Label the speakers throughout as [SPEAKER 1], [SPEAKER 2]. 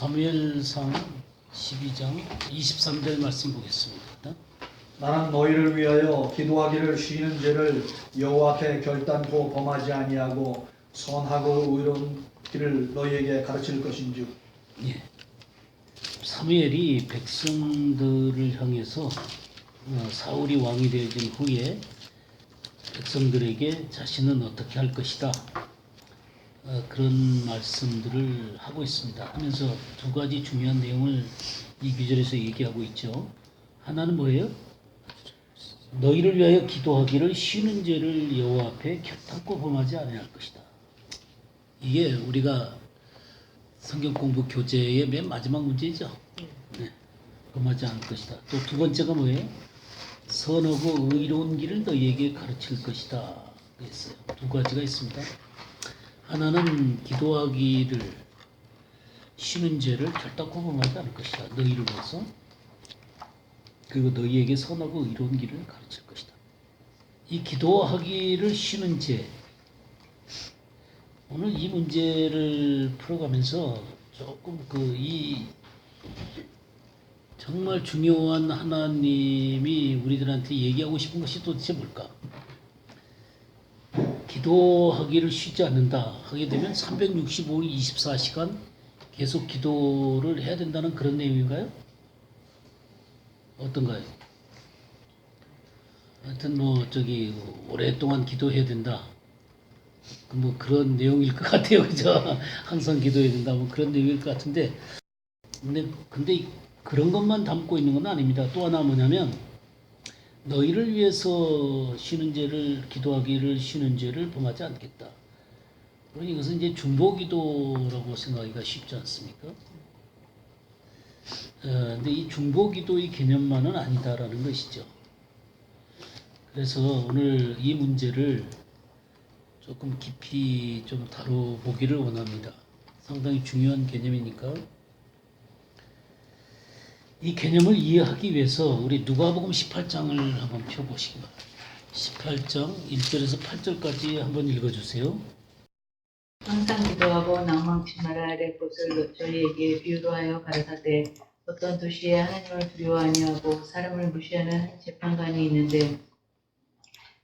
[SPEAKER 1] 사무엘상 12장 23절 말씀 보겠습니다.
[SPEAKER 2] 나는 너희를 위하여 기도하기를 쉬는 죄를 여호와 앞에 결단코 범하지 아니하고 선하고 의로운 길을 너희에게 가르칠 것인즉.
[SPEAKER 1] 예. 사무엘이 백성들을 향해서 사울이 왕이 되어진 후에 백성들에게 자신은 어떻게 할 것이다, 그런 말씀들을 하고 있습니다. 하면서 두 가지 중요한 내용을 이 구절에서 얘기하고 있죠. 하나는 뭐예요? 너희를 위하여 기도하기를 쉬는 죄를 여호와 앞에 결단코 범하지 아니할 것이다. 이게 우리가 성경 공부 교재의 맨 마지막 문제죠. 네. 범하지 않을 것이다. 또 두 번째가 뭐예요? 선하고 의로운 길을 너희에게 가르칠 것이다. 그랬어요. 두 가지가 있습니다. 하나는 기도하기를 쉬는 죄를 결단코 범하지 않을 것이다. 너희를 위해서. 그리고 너희에게 선하고 의로운 길을 가르칠 것이다. 이 기도하기를 쉬는 죄. 오늘 이 문제를 풀어가면서 조금 이 정말 중요한 하나님이 우리들한테 얘기하고 싶은 것이 도대체 뭘까? 기도하기를 쉬지 않는다 하게 되면 365일 24시간 계속 기도를 해야 된다는 그런 내용인가요? 어떤가요? 하여튼 오랫동안 기도해야 된다. 그런 내용일 것 같아요. 그죠? 항상 기도해야 된다. 그런 내용일 것 같은데. 근데 그런 것만 담고 있는 건 아닙니다. 또 하나 뭐냐면, 너희를 위해서 쉬는 죄를, 기도하기를 쉬는 죄를 범하지 않겠다. 그러니 이것은 이제 중보기도라고 생각하기가 쉽지 않습니까? 근데 이 중보기도의 개념만은 아니다라는 것이죠. 그래서 오늘 이 문제를 조금 깊이 좀 다뤄보기를 원합니다. 상당히 중요한 개념이니까. 이 개념을 이해하기 위해서 우리 누가복음 18장을 한번 펴보시기 바랍니다. 18장 1절에서 8절까지 한번 읽어주세요.
[SPEAKER 3] 항상 기도하고 낭망치 말아야 될 것을 저희에게 비유로 하여 가르치되, 어떤 도시에 하나님을 두려워 아니하고 사람을 무시하는 한 재판관이 있는데,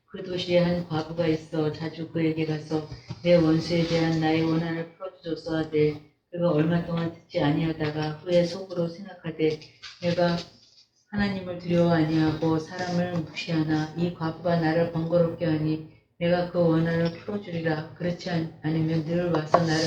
[SPEAKER 3] 그 도시에 한 과부가 있어 자주 그에게 가서 내 원수에 대한 나의 원한을 풀어주소서 하되, 그가 얼마 동안 듣지 아니하다가 후에 속으로 생각하되, 내가 하나님을 두려워 아니하고 사람을 무시하나 이 과부가 나를 번거롭게 하니 내가 그 원한을 풀어주리라. 그렇지 않으면 늘 와서 나를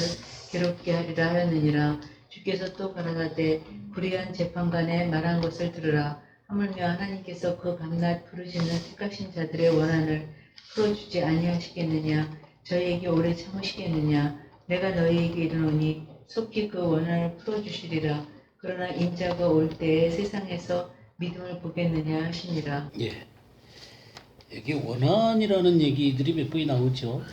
[SPEAKER 3] 괴롭게 하리라 하였느니라. 주께서 또 가라사대, 불의한 재판관의 말한 것을 들으라. 하물며 하나님께서 그 밤낮 부르시는 택하신 자들의 원한을 풀어주지 아니하시겠느냐? 저희에게 오래 참으시겠느냐? 내가 너희에게 이르노니 속히 그 원한을 풀어주시리라. 그러나 인자가 올 때에 세상에서 믿음을 보겠느냐 하시니라.
[SPEAKER 1] 예. 여기 원한이라는 얘기들이 몇 번이 나오죠.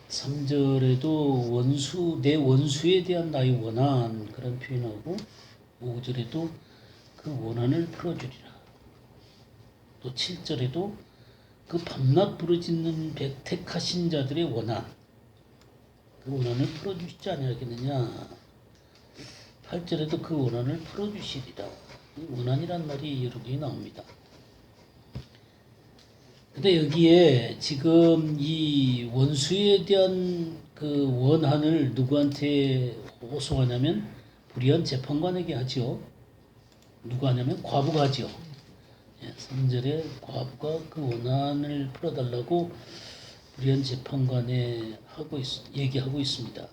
[SPEAKER 1] 3절에도 내 원수에 대한 나의 원한, 그런 표현하고, 5절에도 그 원한을 풀어주리라. 또 7절에도 그 밤낮 부르짖는 택하신 자들의 원한, 그 원한을 풀어주시지 아니하겠느냐. 8절에도 그 원한을 풀어주시리라. 이 원한이란 말이 여러 개 나옵니다. 근데 여기에 지금 이 원수에 대한 그 원한을 누구한테 호소하냐면 불의한 재판관에게 하죠. 누가 하냐면 과부가 하죠. 3절에 과부가 그 원한을 풀어달라고 불의한 재판관에 얘기하고 있습니다.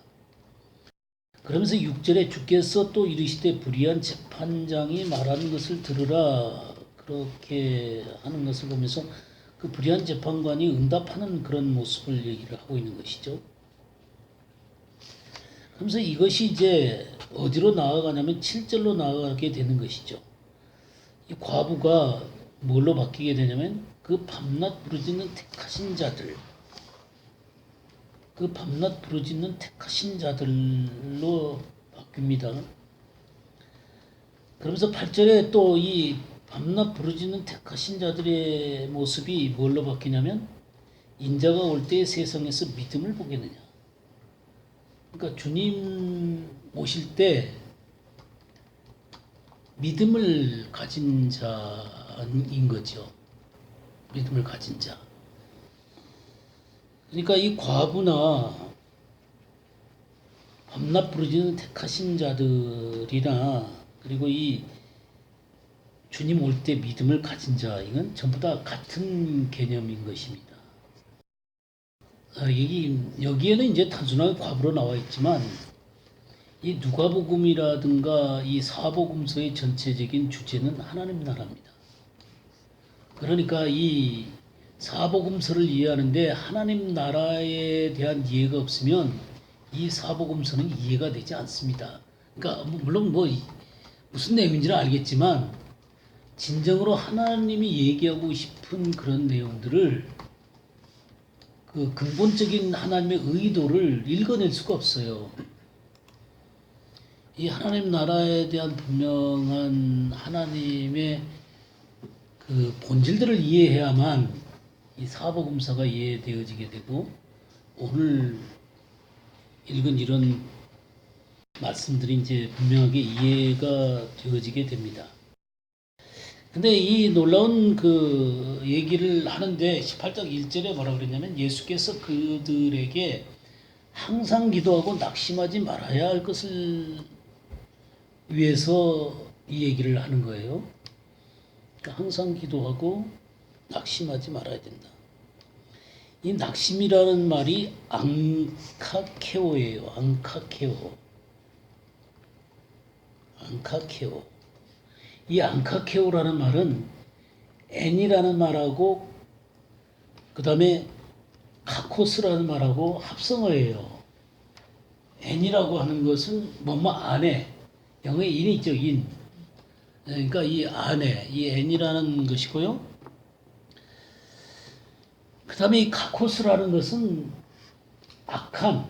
[SPEAKER 1] 그러면서 6절에 주께서 또 이르시되 불의한 재판장이 말하는 것을 들으라, 그렇게 하는 것을 보면서 그 불의한 재판관이 응답하는 그런 모습을 얘기를 하고 있는 것이죠. 그러면서 이것이 이제 어디로 나아가냐면 7절로 나아가게 되는 것이죠. 이 과부가 뭘로 바뀌게 되냐면 그 밤낮 부르짖는 택하신 자들, 그 밤낮 부르짖는 택하신 자들로 바뀝니다. 그러면서 8절에 또 이 밤낮 부르짖는 택하신 자들의 모습이 뭘로 바뀌냐면 인자가 올 때 세상에서 믿음을 보겠느냐. 그러니까 주님 오실 때 믿음을 가진 자인 거죠. 믿음을 가진 자. 그러니까 이 과부나 밤낮 부르짖는 택하신 자들이나 그리고 이 주님 올 때 믿음을 가진 자, 이건 전부 다 같은 개념인 것입니다. 여기에는 이제 단순하게 과부로 나와 있지만 이 누가복음이라든가 이 사복음서의 전체적인 주제는 하나님 나라입니다. 그러니까 이 사복음서를 이해하는데 하나님 나라에 대한 이해가 없으면 이 사복음서는 이해가 되지 않습니다. 그러니까 물론 뭐 무슨 내용인지는 알겠지만 진정으로 하나님이 얘기하고 싶은 그런 내용들을 그 근본적인 하나님의 의도를 읽어낼 수가 없어요. 이 하나님 나라에 대한 분명한 하나님의 그 본질들을 이해해야만 이 사복음서가 이해되어지게 되고 오늘 읽은 이런 말씀들이 이제 분명하게 이해가 되어지게 됩니다. 근데 이 놀라운 그 얘기를 하는데 18장 1절에 뭐라 그랬냐면 예수께서 그들에게 항상 기도하고 낙심하지 말아야 할 것을 위해서 이 얘기를 하는 거예요. 그러니까 항상 기도하고 낙심하지 말아야 된다. 이 낙심이라는 말이 앙카케오예요. 앙카케오. 이 앙카케오라는 말은 N이라는 말하고 그 다음에 카코스라는 말하고 합성어예요. N이라고 하는 것은 뭐뭐 안에, 영어에 인이 있죠. 인. 그러니까 이 안에, 이 N이라는 것이고요. 그 다음에 이 카코스라는 것은 악한,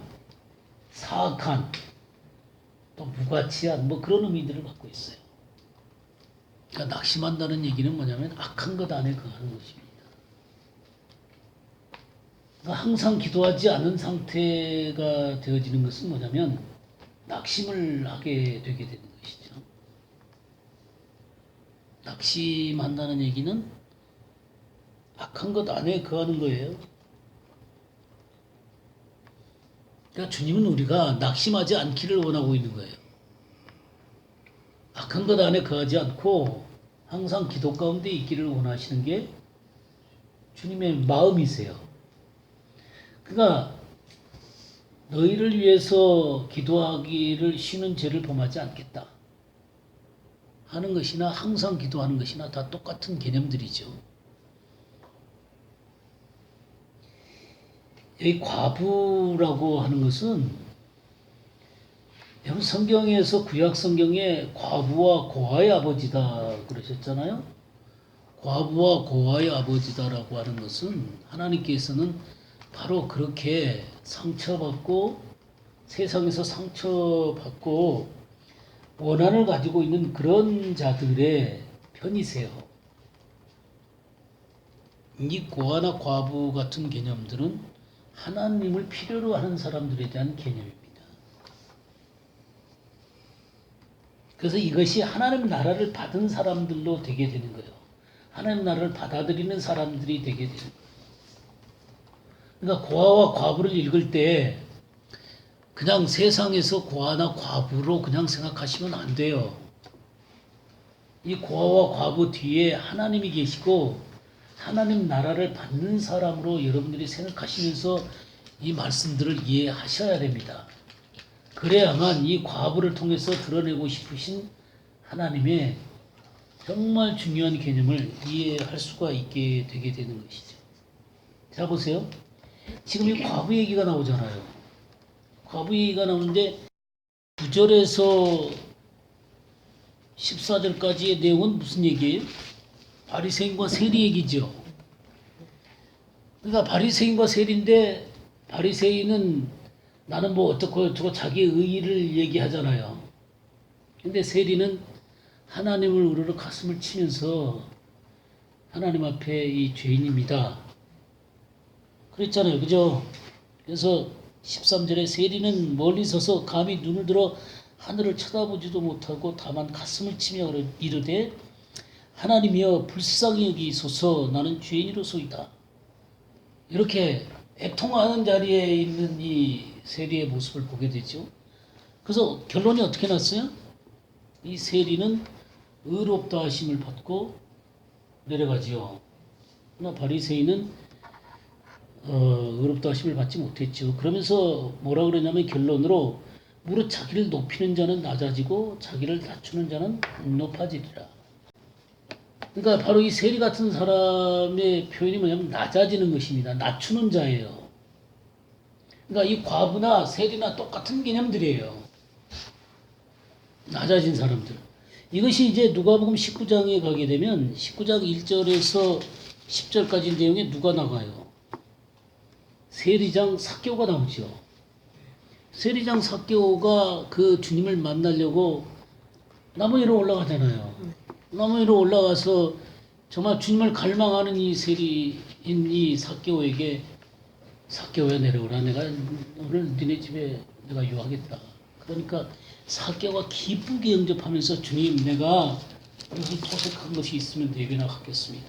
[SPEAKER 1] 사악한, 또 무가치한 뭐 그런 의미들을 갖고 있어요. 그러니까 낙심한다는 얘기는 뭐냐면 악한 것 안에 거하는 것입니다. 그러니까 항상 기도하지 않은 상태가 되어지는 것은 뭐냐면 낙심을 하게 되게 되는 것이죠. 낙심한다는 얘기는 악한 것 안에 거하는 거예요. 그러니까 주님은 우리가 낙심하지 않기를 원하고 있는 거예요. 악한 것 안에 거하지 않고 항상 기도 가운데 있기를 원하시는 게 주님의 마음이세요. 그러니까 너희를 위해서 기도하기를 쉬는 죄를 범하지 않겠다 하는 것이나 항상 기도하는 것이나 다 똑같은 개념들이죠. 이 과부라고 하는 것은 여러분 성경에서 구약 성경에 과부와 고아의 아버지다 그러셨잖아요. 과부와 고아의 아버지다라고 하는 것은 하나님께서는 바로 그렇게 상처받고 세상에서 상처받고 원한을 가지고 있는 그런 자들의 편이세요. 이 고아나 과부 같은 개념들은 하나님을 필요로 하는 사람들에 대한 개념입니다. 그래서 이것이 하나님 나라를 받은 사람들로 되게 되는 거예요. 하나님 나라를 받아들이는 사람들이 되게 되는 거예요. 그러니까 고아와 과부를 읽을 때 그냥 세상에서 고아나 과부로 그냥 생각하시면 안 돼요. 이 고아와 과부 뒤에 하나님이 계시고 하나님 나라를 받는 사람으로 여러분들이 생각하시면서 이 말씀들을 이해하셔야 됩니다. 그래야만 이 과부를 통해서 드러내고 싶으신 하나님의 정말 중요한 개념을 이해할 수가 있게 되게 되는 것이죠. 자 보세요. 지금 이 과부 얘기가 나오잖아요. 과부 얘기가 나오는데 9절에서 14절까지의 내용은 무슨 얘기예요? 바리새인과 세리 얘기죠. 그러니까 바리새인과 세리인데 바리새인은 나는 뭐 어떻고 자기의 의의를 얘기하잖아요. 근데 세리는 하나님을 우러러 가슴을 치면서 하나님 앞에 이 죄인입니다. 그랬잖아요. 그죠? 그래서 13절에 세리는 멀리 서서 감히 눈을 들어 하늘을 쳐다보지도 못하고 다만 가슴을 치며 이르되 하나님이여 불쌍히 여기소서 나는 죄인이로소이다. 이렇게 애통하는 자리에 있는 이 세리의 모습을 보게 되죠. 그래서 결론이 어떻게 났어요? 이 세리는 의롭다 하심을 받고 내려가지요. 그러나 바리새인은 의롭다 하심을 받지 못했죠. 그러면서 뭐라 그러냐면 결론으로 무릇 자기를 높이는 자는 낮아지고 자기를 낮추는 자는 높아지리라. 그러니까 바로 이 세리 같은 사람의 표현이 뭐냐면 낮아지는 것입니다. 낮추는 자예요. 그러니까 이 과부나 세리나 똑같은 개념들이에요. 낮아진 사람들. 이것이 이제 누가복음 19장에 가게 되면 19장 1절에서 10절까지 내용에 누가 나가요? 세리장 삭개오가 나오죠. 세리장 삭개오가 그 주님을 만나려고 나무 위로 올라가잖아요. 나무 위로 올라가서 정말 주님을 갈망하는 이 세리인 이 삭개오에게 삭개오야 내려오라. 내가 오늘 니네 집에 내가 유하겠다. 그러니까 삭개오가 기쁘게 응접하면서 주님 내가 여기 토색한 것이 있으면 네 배나 갚겠습니다.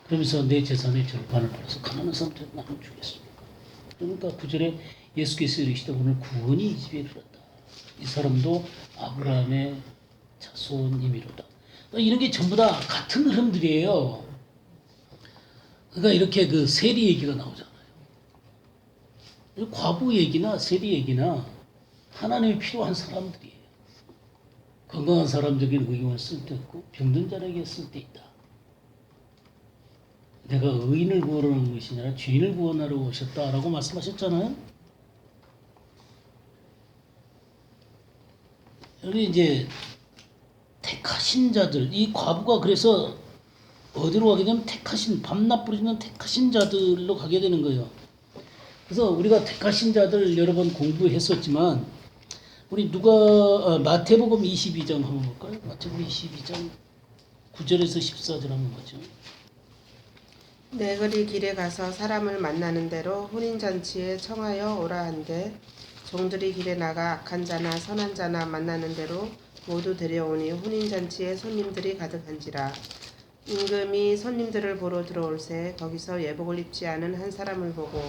[SPEAKER 1] 그러면서 내 재산의 절반을 팔아서 가난한 사람들한테 나눠주겠습니다. 그러니까 9절에 예수께서 이르시되 오늘 구원이 이 집에 이르렀다. 이 사람도 아브라함의 자손이미로다. 그러니까 이런 게 전부 다 같은 흐름들이에요. 그러니까 이렇게 그 세리 얘기가 나오잖아요. 과부 얘기나 세리 얘기나 하나님이 필요한 사람들이에요. 건강한 사람들에게는 의용을 쓸 때 있고 병든 자에게 쓸 때 있다. 내가 의인을 구원하는 것이 아니라 죄인을 구원하러 오셨다라고 말씀하셨잖아요. 여기 이제 택하신 자들, 이 과부가 그래서 어디로 가게 되면 택하신, 밤낮 부르짖는 택하신 자들로 가게 되는 거예요. 그래서 우리가 택하신 자들 여러 번 공부했었지만 우리 마태복음 22장 한번 볼까요? 마태복음 22장 9절에서 14절 한번 보죠.
[SPEAKER 4] 내거리 길에 가서 사람을 만나는 대로 혼인잔치에 청하여 오라 한데 종들이 길에 나가 악한 자나 선한 자나 만나는 대로 모두 데려오니 혼인잔치에 손님들이 가득한지라. 임금이 손님들을 보러 들어올새 거기서 예복을 입지 않은 한 사람을 보고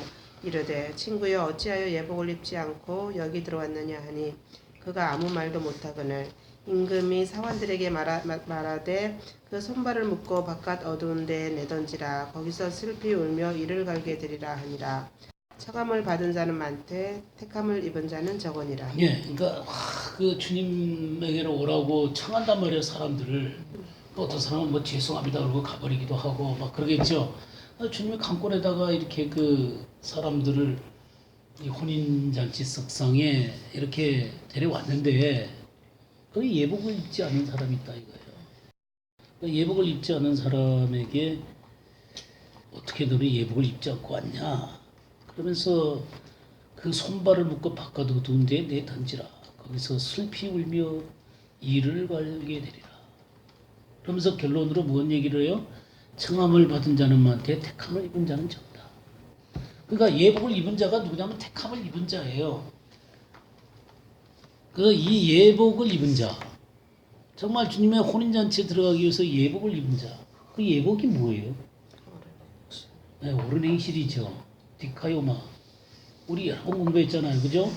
[SPEAKER 4] 이르되 친구여 어찌하여 예복을 입지 않고 여기 들어왔느냐 하니 그가 아무 말도 못하거늘 임금이 사관들에게 말하되 그 손발을 묶고 바깥 어두운 데에 내던지라. 거기서 슬피 울며 이를 갈게 되리라 하니라. 처감을 받은 자는 많되 택함을 입은 자는 적으니라.
[SPEAKER 1] 예, 그러니까 그 주님에게로 오라고 청한단 말이에요, 사람들을. 또 어떤 사람은 뭐 죄송합니다 그러고 가버리기도 하고 막 그러겠죠. 주님의 강권에다가 이렇게 그 사람들을 이 혼인잔치 석상에 이렇게 데려왔는데 그 예복을 입지 않은 사람이 있다 이거예요. 그 예복을 입지 않은 사람에게 어떻게 너는 예복을 입지 않고 왔냐? 그러면서 그 손발을 묶고 바깥 어두운 데에 내던지라. 거기서 슬피 울며 이를 갈게 되리라. 그러면서 결론으로 무슨 얘기를 해요? 청함을 받은 자는 많되 택함을 입은 자는 적다. 그러니까 예복을 입은 자가 누구냐면 택함을 입은 자예요. 그 이 예복을 입은 자, 정말 주님의 혼인잔치에 들어가기 위해서 예복을 입은 자, 그 예복이 뭐예요? 네, 옳은 행실이죠. 디카요마. 우리 여러 번 공부했잖아요, 그죠?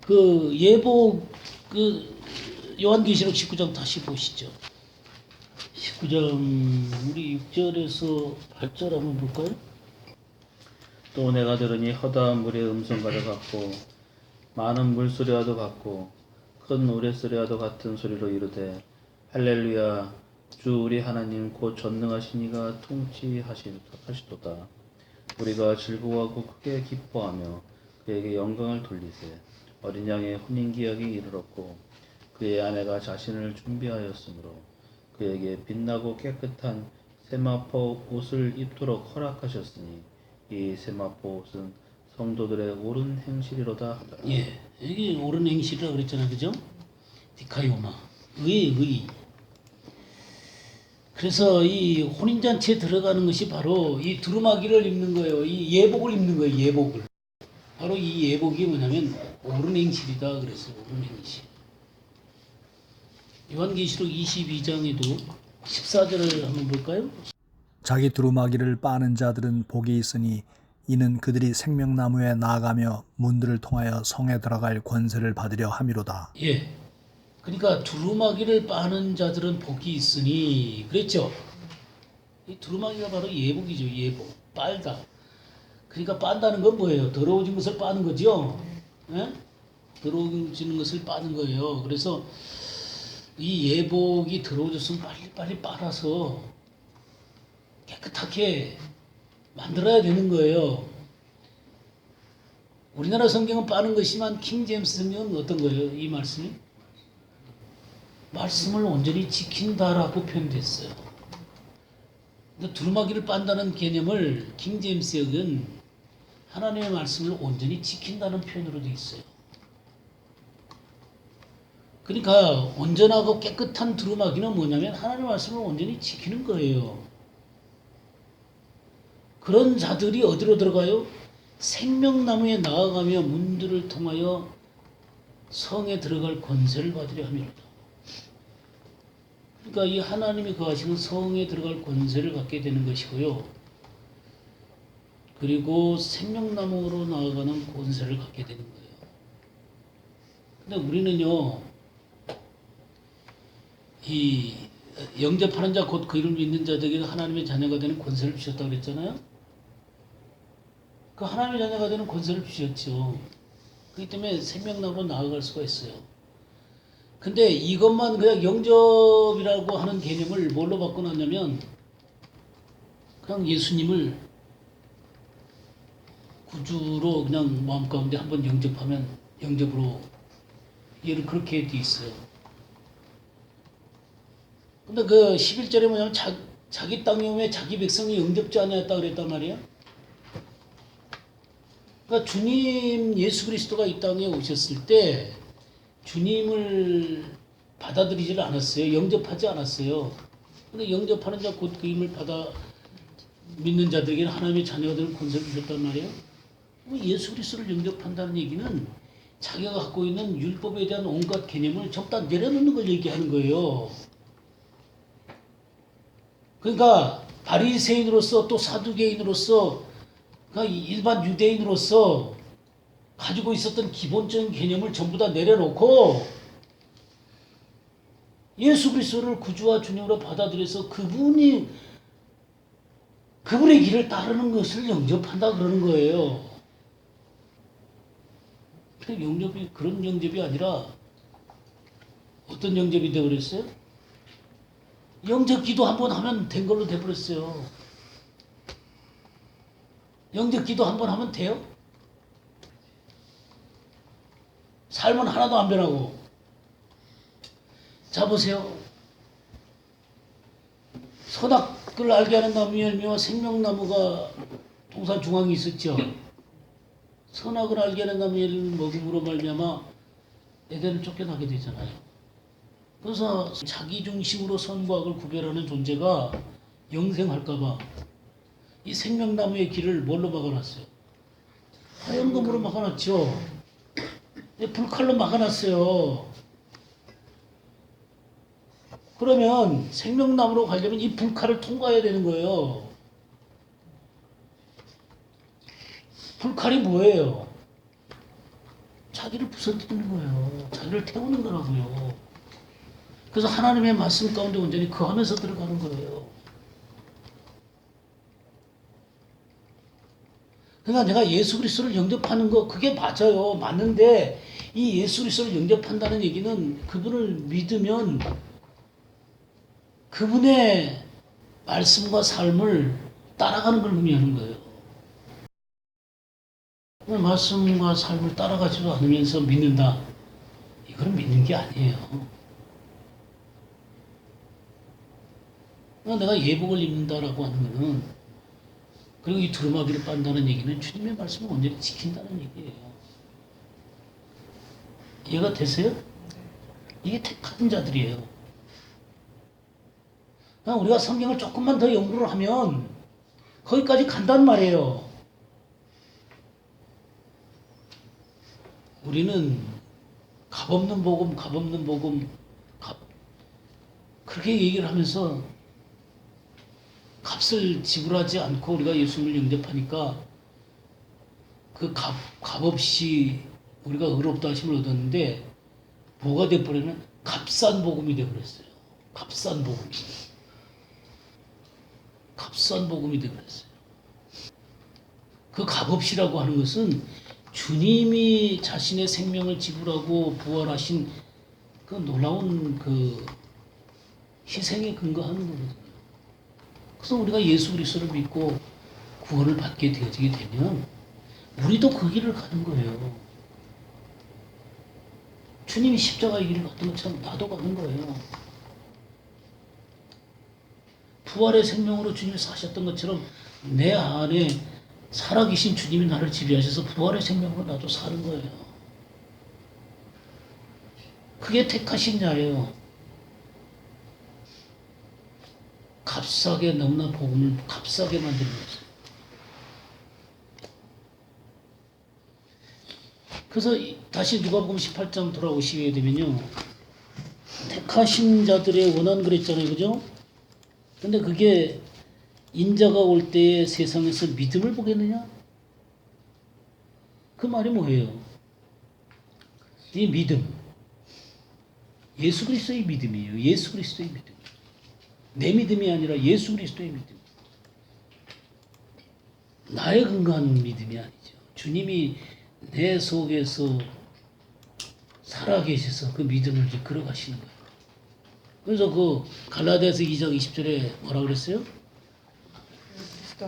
[SPEAKER 1] 그 예복, 그 요한계시록 19장 다시 보시죠. 19장 우리 6절에서 8절 한번 볼까요?
[SPEAKER 5] 또 내가 들으니 허다한 물의 음성과도 같고 많은 물소리와도 같고 큰 노랫소리와도 같은 소리로 이르되 할렐루야 주 우리 하나님 곧 전능하신 이가 통치하시도다. 우리가 즐거워하고 크게 기뻐하며 그에게 영광을 돌리세. 어린 양의 혼인기약이 이르렀고 그의 아내가 자신을 준비하였으므로 그에게 빛나고 깨끗한 세마포 옷을 입도록 허락하셨으니 이 세마포 옷은 성도들의 옳은 행실이로다 하더라.
[SPEAKER 1] 예, 여기 옳은 행실이라고 그랬잖아요, 그죠? 디카요마, 의. 그래서 이 혼인잔치에 들어가는 것이 바로 이 두루마기를 입는 거예요. 이 예복을 입는 거예요, 예복을. 바로 이 예복이 뭐냐면 옳은 행실이다 그랬어요. 옳은 행실. 요한계시록 22장에도 14절을 한번 볼까요?
[SPEAKER 6] 자기 두루마기를 빠는 자들은 복이 있으니 이는 그들이 생명나무에 나아가며 문들을 통하여 성에 들어갈 권세를 받으려 함이로다.
[SPEAKER 1] 예. 그러니까 두루마기를 빠는 자들은 복이 있으니 그랬죠. 이 두루마기가 바로 예복이죠. 예복. 빨다. 그러니까 빤다는 건 뭐예요? 더러워진 것을 빠는 거죠. 예? 더러워지는 것을 빠는 거예요. 그래서 이 예복이 더러워졌으면 빨리 빨아서 깨끗하게 만들어야 되는 거예요. 우리나라 성경은 빠는 것이지만 킹제임스 성경은 어떤 거예요? 이 말씀이? 말씀을 온전히 지킨다라고 표현됐어요. 근데 두루마기를 빤다는 개념을 킹제임스역은 하나님의 말씀을 온전히 지킨다는 표현으로 되어 있어요. 그러니까 온전하고 깨끗한 두루마기는 뭐냐면 하나님의 말씀을 온전히 지키는 거예요. 그런 자들이 어디로 들어가요? 생명나무에 나아가며 문들을 통하여 성에 들어갈 권세를 받으려 함이로다. 그러니까 이 하나님이 거하시는 성에 들어갈 권세를 갖게 되는 것이고요. 그리고 생명나무로 나아가는 권세를 갖게 되는 거예요. 근데 우리는요, 이 영접하는 자 곧 그 이름을 믿는 자들에게 하나님의 자녀가 되는 권세를 주셨다고 그랬잖아요. 그 하나님의 자녀가 되는 권세를 주셨죠. 그렇기 때문에 생명나무로 나아갈 수가 있어요. 근데 이것만 그냥 영접이라고 하는 개념을 뭘로 바꿔놨냐면 그냥 예수님을 구주로 그냥 마음 가운데 한번 영접하면 영접으로 얘를 그렇게 돼 있어요. 근데 그 11절에 뭐냐면 자기 땅에 오면 자기 백성이 영접지 아니하였다 그랬단 말이에요. 그러니까 주님 예수 그리스도가 이 땅에 오셨을 때 주님을 받아들이질 않았어요. 영접하지 않았어요. 근데 영접하는 자 곧 그 이름을 받아 믿는 자들에게는 하나님의 자녀가 되는 권세를 주셨단 말이에요. 예수 그리스도를 영접한다는 얘기는 자기가 갖고 있는 율법에 대한 온갖 개념을 전부 다 내려놓는 걸 얘기하는 거예요. 그러니까 바리새인으로서 또 사두개인으로서 그러니까 일반 유대인으로서 가지고 있었던 기본적인 개념을 전부 다 내려놓고 예수 그리스도를 구주와 주님으로 받아들여서 그분의 길을 따르는 것을 영접한다 그러는 거예요. 영접이 그런 영접이 아니라 어떤 영접이 되어버렸어요? 영접 기도 한 번 하면 된 걸로 돼버렸어요. 영접 기도 한 번 하면 돼요? 삶은 하나도 안 변하고. 자 보세요. 선악을 알게 하는 나무 열매와 생명나무가 동산 중앙에 있었죠. 선악을 알게 하는 나무 열매를 먹음으로 말미암아 에덴을 쫓겨나게 되잖아요. 그래서 자기 중심으로 선과 악을 구별하는 존재가 영생할까봐 이 생명나무의 길을 뭘로 막아놨어요? 화염검으로 막아놨죠. 불칼로 막아놨어요. 그러면 생명나무로 가려면 이 불칼을 통과해야 되는 거예요. 불칼이 뭐예요? 자기를 부서뜨리는 거예요. 자기를 태우는 거라고요. 그래서 하나님의 말씀 가운데 온전히 거하면서 들어가는 거예요. 그러니까 내가 예수 그리스도를 영접하는 거 그게 맞아요. 맞는데 이 예수 그리스도를 영접한다는 얘기는 그분을 믿으면 그분의 말씀과 삶을 따라가는 걸 의미하는 거예요. 말씀과 삶을 따라가지도 않으면서 믿는다. 이건 믿는 게 아니에요. 내가 예복을 입는다라고 하는 거는 그리고 이 두루마기를 빤다는 얘기는 주님의 말씀을 온전히 지킨다는 얘기예요. 이해가 되세요? 이게 택한 자들이에요. 우리가 성경을 조금만 더 연구를 하면 거기까지 간단 말이에요. 우리는 값없는 복음, 값없는 복음, 그렇게 얘기를 하면서 값을 지불하지 않고 우리가 예수님을 영접하니까 그 값없이 우리가 의롭다 하심을 얻었는데 뭐가 돼버리면 값싼 복음이 돼버렸어요. 값싼 복음이. 값싼 복음이 돼버렸어요. 그 값없이라고 하는 것은 주님이 자신의 생명을 지불하고 부활하신 그 놀라운 그 희생에 근거하는 거거든요. 그래서 우리가 예수 그리스도를 믿고 구원을 받게 되어지게 되면 우리도 그 길을 가는 거예요. 주님이 십자가의 길을 갔던 것처럼 나도 가는 거예요. 부활의 생명으로 주님이 사셨던 것처럼 내 안에 살아계신 주님이 나를 지배하셔서 부활의 생명으로 나도 사는 거예요. 그게 택하신 자예요. 값싸게 너무나 복음을 값싸게 만드는 거죠. 그래서 다시 누가복음 18장 돌아오시게 되면요. 택하신 자들의 원한 그랬잖아요. 그죠? 근데 그게 인자가 올 때에 세상에서 믿음을 보겠느냐? 그 말이 뭐예요? 이 믿음. 예수 그리스도의 믿음이에요. 예수 그리스도의 믿음. 내 믿음이 아니라 예수 그리스도의 믿음. 나의 근거한 믿음이 아니죠. 주님이 내 속에서 살아계셔서 그 믿음을 이제 걸어가시는 거예요. 그래서 그 갈라디아서 2장 20절에 뭐라 그랬어요?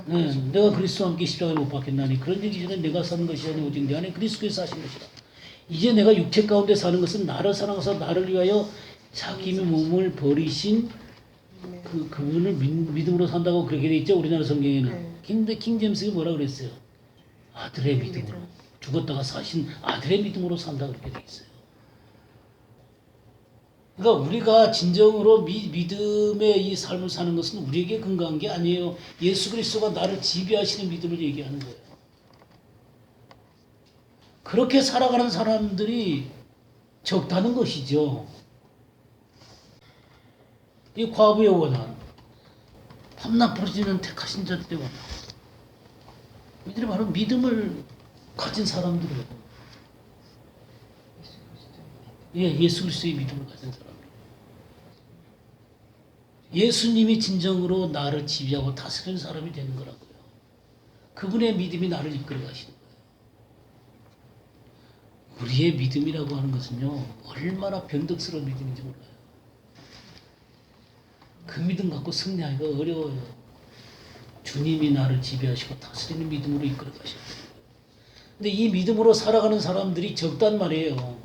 [SPEAKER 1] 네, 내가 그리스도와 함께 십자가에 못 박혔나니 그런 얘기 전에 내가 사는 것이 아니오 오직 내 안에 그리스도께서 사신 것이다. 이제 내가 육체 가운데 사는 것은 나를 사랑하사 나를 위하여 자기 몸을 버리신 그분을 믿음으로 산다고 그렇게 돼 있죠. 우리나라 성경에는. 근데 킹제임스가 뭐라 그랬어요? 아들의 믿음으로. 죽었다가 사신 아들의 믿음으로 산다 그렇게 돼 있어요. 그러니까 우리가 진정으로 믿음의 이 삶을 사는 것은 우리에게 근거한 게 아니에요. 예수 그리스도가 나를 지배하시는 믿음을 얘기하는 거예요. 그렇게 살아가는 사람들이 적다는 것이죠. 이 과부의 원한, 밤낮 부르짖는 택하신 자들의 원한. 이들이 바로 믿음을 가진 사람들이에요. 예, 예수 그리스도의 믿음을 가진 사람들. 예수님이 진정으로 나를 지배하고 다스리는 사람이 되는 거라고요. 그분의 믿음이 나를 이끌어 가시는 거예요. 우리의 믿음이라고 하는 것은요, 얼마나 변덕스러운 믿음인지 몰라요. 그 믿음 갖고 승리하기가 어려워요. 주님이 나를 지배하시고 다스리는 믿음으로 이끌어 가셔요. 근데 이 믿음으로 살아가는 사람들이 적단 말이에요.